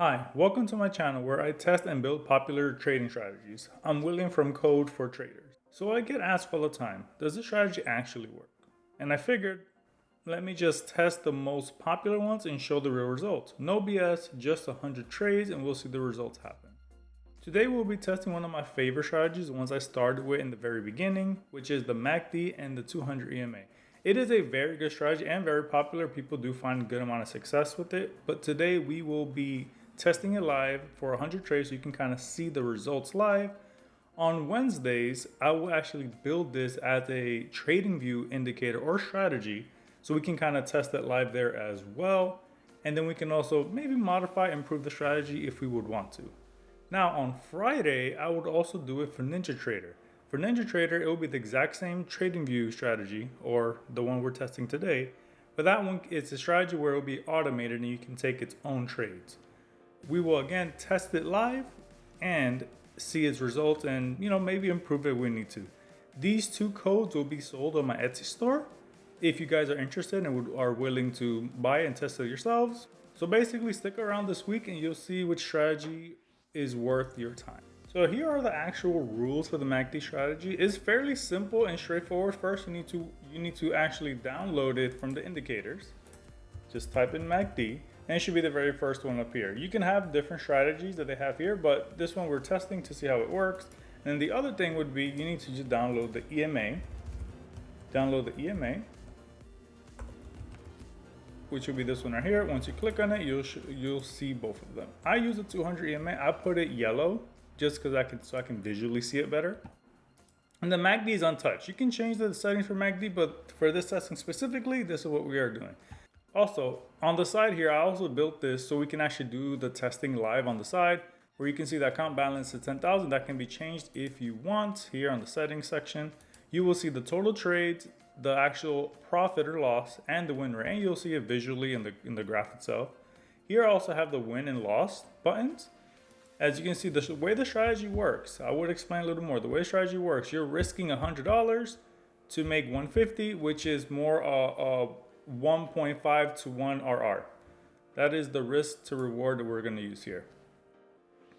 Hi, welcome to my channel where I test and build popular trading strategies. I'm William from Code for Traders. So I get asked all the time, does this strategy actually work? And I figured, let me just test the most popular ones and show the real results. No BS, just 100 trades and we'll see the results happen. Today we'll be testing one of my favorite strategies, the ones I started with in the very beginning, which is the MACD and the 200 EMA. It is a very good strategy and very popular. People do find a good amount of success with it. But today we will be testing it live for 100 trades so you can kind of see the results live. On Wednesdays, I will actually build this as a trading view indicator or strategy so we can kind of test it live there as well. And then we can also maybe modify, improve the strategy if we would want to. Now on Friday, I would also do it for NinjaTrader. For NinjaTrader, it will be the exact same trading view strategy or the one we're testing today. But that one, it's a strategy where it will be automated and you can take its own trades. We will again test it live and see its results and maybe improve it if we need to. These two codes will be sold on my Etsy store if you guys are interested and are willing to buy and test it yourselves. So basically stick around this week and you'll see which strategy is worth your time. So here are the actual rules for the MACD strategy. It's fairly simple and straightforward. First, you need to actually download it from the indicators. Just type in MACD and it should be the very first one up here. You can have different strategies that they have here, but this one we're testing to see how it works. And then the other thing would be you need to just download the EMA. Download the EMA, which will be this one right here. Once you click on it, you'll see both of them. I use the 200 EMA. I put it yellow just because I can visually see it better. And the MACD is untouched. You can change the settings for MACD, but for this testing specifically, this is what we are doing. Also, on the side here, I also built this so we can actually do the testing live on the side, where you can see the account balance is 10,000. That can be changed if you want. Here on the settings section, you will see the total trades, the actual profit or loss, and the win rate. And you'll see it visually in the graph itself. Here I also have the win and loss buttons. As you can see, the way the strategy works, I would explain a little more. The way the strategy works, you're risking $100 to make 150, which is more 1.5 to 1 RR. That is the risk to reward that we're going to use here.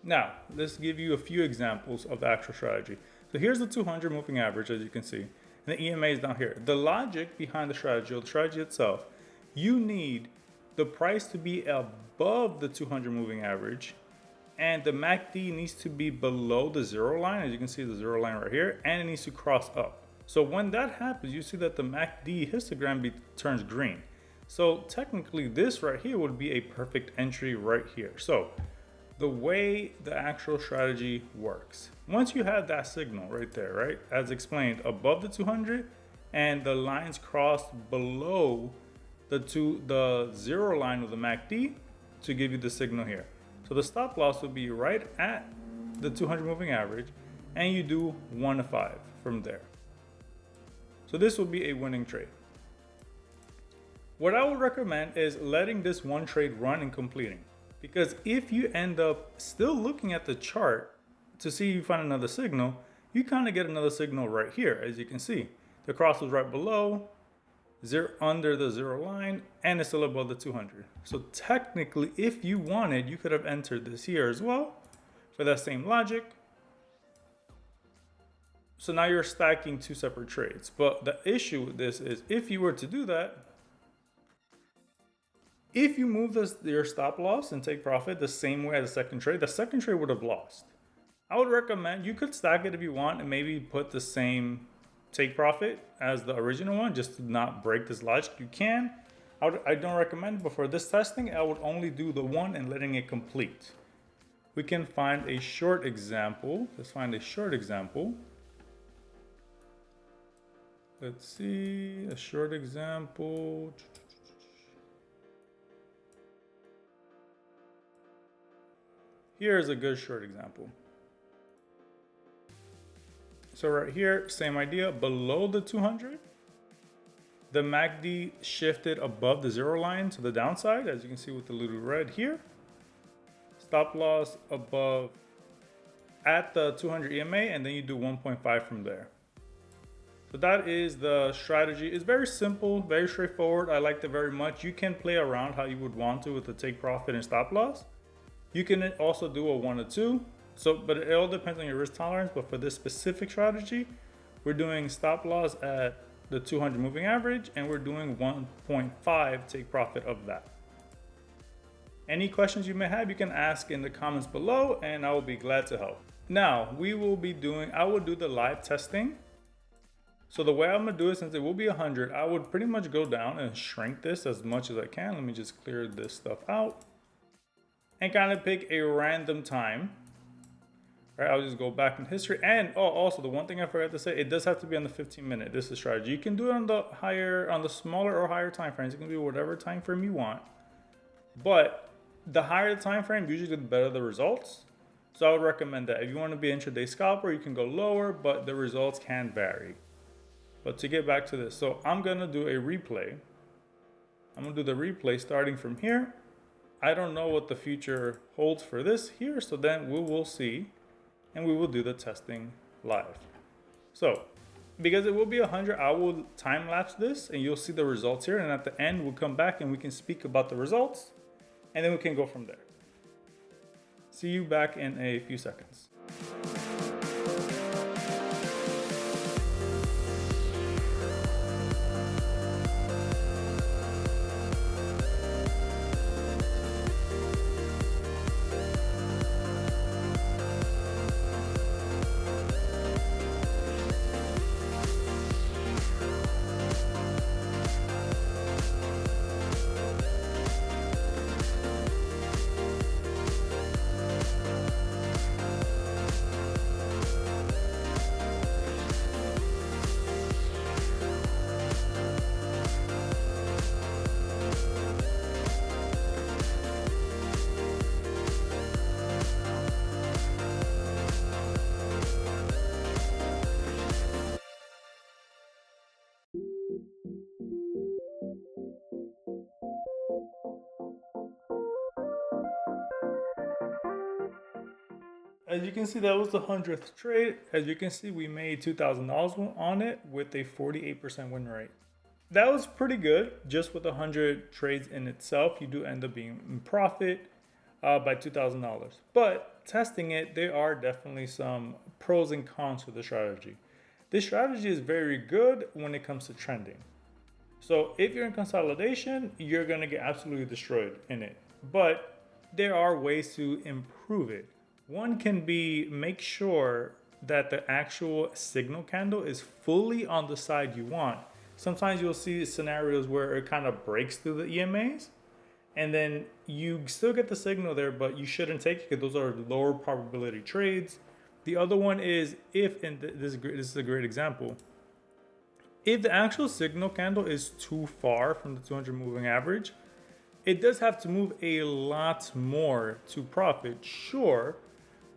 Now, let's give you a few examples of the actual strategy. So here's the 200 moving average, as you can see. And the EMA is down here. The logic behind the strategy, or the strategy itself, you need the price to be above the 200 moving average, and the MACD needs to be below the zero line, as you can see the zero line right here, and it needs to cross up. So when that happens, you see that the MACD histogram turns green. So technically this right here would be a perfect entry right here. So the way the actual strategy works, once you have that signal right there, right, as explained, above the 200 and the lines crossed below the zero line of the MACD to give you the signal here. So the stop loss would be right at the 200 moving average and you do 1 to 5 from there. So this will be a winning trade. What I would recommend is letting this one trade run and completing. Because if you end up still looking at the chart to see if you find another signal, you kind of get another signal right here. As you can see, the cross was right below, under the zero line, and it's still above the 200. So technically, if you wanted, you could have entered this here as well for that same logic. So now you're stacking two separate trades. But the issue with this is if you were to do that, if you move your stop loss and take profit the same way as the second trade would have lost. I would recommend you could stack it if you want and maybe put the same take profit as the original one just to not break this logic. You can. I don't recommend it, but for this testing, I would only do the one and letting it complete. We can find a short example. Let's find a short example. Let's see, a short example. Here's a good short example. So right here, same idea, below the 200, the MACD shifted above the zero line to the downside, as you can see with the little red here. Stop loss above at the 200 EMA, and then you do 1.5 from there. So that is the strategy. It's very simple, very straightforward. I liked it very much. You can play around how you would want to with the take profit and stop loss. You can also do a 1 to 2. So, but it all depends on your risk tolerance. But for this specific strategy, we're doing stop loss at the 200 moving average, and we're doing 1.5 take profit of that. Any questions you may have, you can ask in the comments below, and I will be glad to help. Now, I will do the live testing. So the way I'm gonna do it, since it will be 100, I would pretty much go down and shrink this as much as I can. Let me just clear this stuff out and kind of pick a random time. All right, I'll just go back in history. And also the one thing I forgot to say, it does have to be on the 15-minute. This is strategy. You can do it on the smaller or higher time frames. You can do whatever time frame you want. But the higher the time frame, usually the better the results. So I would recommend that. If you want to be an intraday scalper, you can go lower, but the results can vary. But to get back to this, so I'm gonna do a replay. I'm gonna do the replay starting from here. I don't know what the future holds for this here, so then we will see, and we will do the testing live. So, because it will be 100, I will time lapse this, and you'll see the results here, and at the end, we'll come back and we can speak about the results, and then we can go from there. See you back in a few seconds. As you can see, that was the 100th trade. As you can see, we made $2,000 on it with a 48% win rate. That was pretty good. Just with 100 trades in itself, you do end up being in profit by $2,000. But testing it, there are definitely some pros and cons to the strategy. This strategy is very good when it comes to trending. So if you're in consolidation, you're gonna get absolutely destroyed in it. But there are ways to improve it. One can be make sure that the actual signal candle is fully on the side you want. Sometimes you'll see scenarios where it kind of breaks through the EMAs, and then you still get the signal there, but you shouldn't take it because those are lower probability trades. The other one is this is a great example. If the actual signal candle is too far from the 200 moving average, it does have to move a lot more to profit, sure.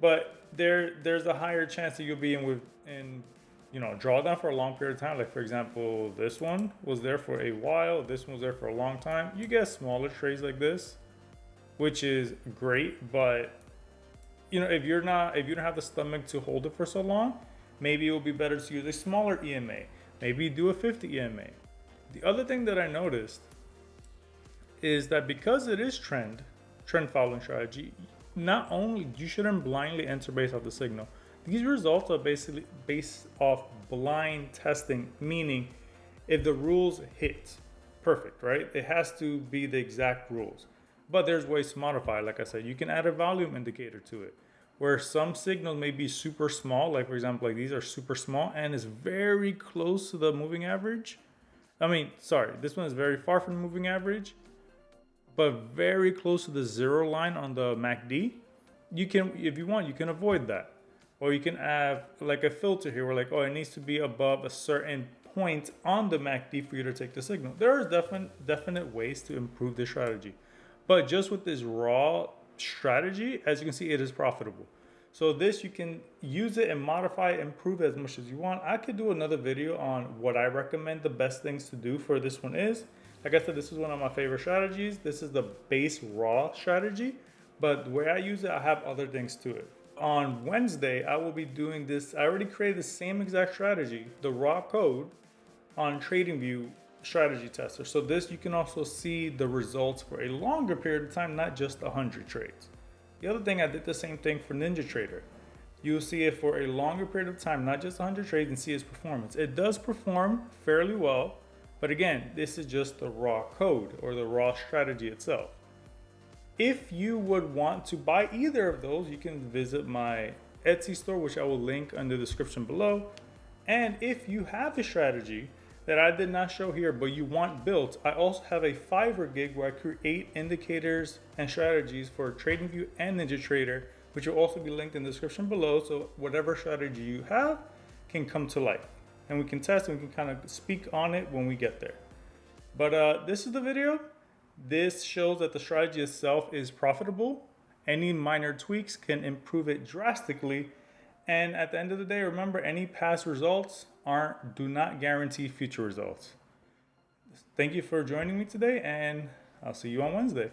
But there's a higher chance that you'll be in drawdown for a long period of time. Like for example, this one was there for a while. This one was there for a long time. You get smaller trades like this, which is great. But if you don't have the stomach to hold it for so long, maybe it will be better to use a smaller EMA. Maybe do a 50 EMA. The other thing that I noticed is that because it is trend following strategy, not only you shouldn't blindly enter based off the signal. These results are basically based off blind testing, meaning if the rules hit, perfect, right? It has to be the exact rules. But there's ways to modify. Like I said, you can add a volume indicator to it, where some signals may be super small. Like for example, like these are super small and is very close to the moving average. This one is very far from the moving average, but very close to the zero line on the MACD. You can, if you want, you can avoid that. Or you can have like a filter here where it needs to be above a certain point on the MACD for you to take the signal. There are definite ways to improve this strategy. But just with this raw strategy, as you can see, it is profitable. So this, you can use it and modify it, improve it as much as you want. I could do another video on what I recommend the best things to do for this one is. Like I said, this is one of my favorite strategies. This is the base raw strategy, but the way I use it, I have other things to it. On Wednesday, I will be doing this. I already created the same exact strategy, the raw code on TradingView strategy tester. So this, you can also see the results for a longer period of time, not just 100 trades. The other thing, I did the same thing for NinjaTrader. You'll see it for a longer period of time, not just 100 trades, and see its performance. It does perform fairly well, but again, this is just the raw code or the raw strategy itself. If you would want to buy either of those, you can visit my Etsy store, which I will link under the description below. And if you have a strategy that I did not show here, but you want built, I also have a Fiverr gig where I create indicators and strategies for TradingView and NinjaTrader, which will also be linked in the description below. So whatever strategy you have can come to life, and we can test and we can kind of speak on it when we get there. But this is the video. This shows that the strategy itself is profitable. Any minor tweaks can improve it drastically. And at the end of the day, remember, any past results do not guarantee future results. Thank you for joining me today, and I'll see you on Wednesday.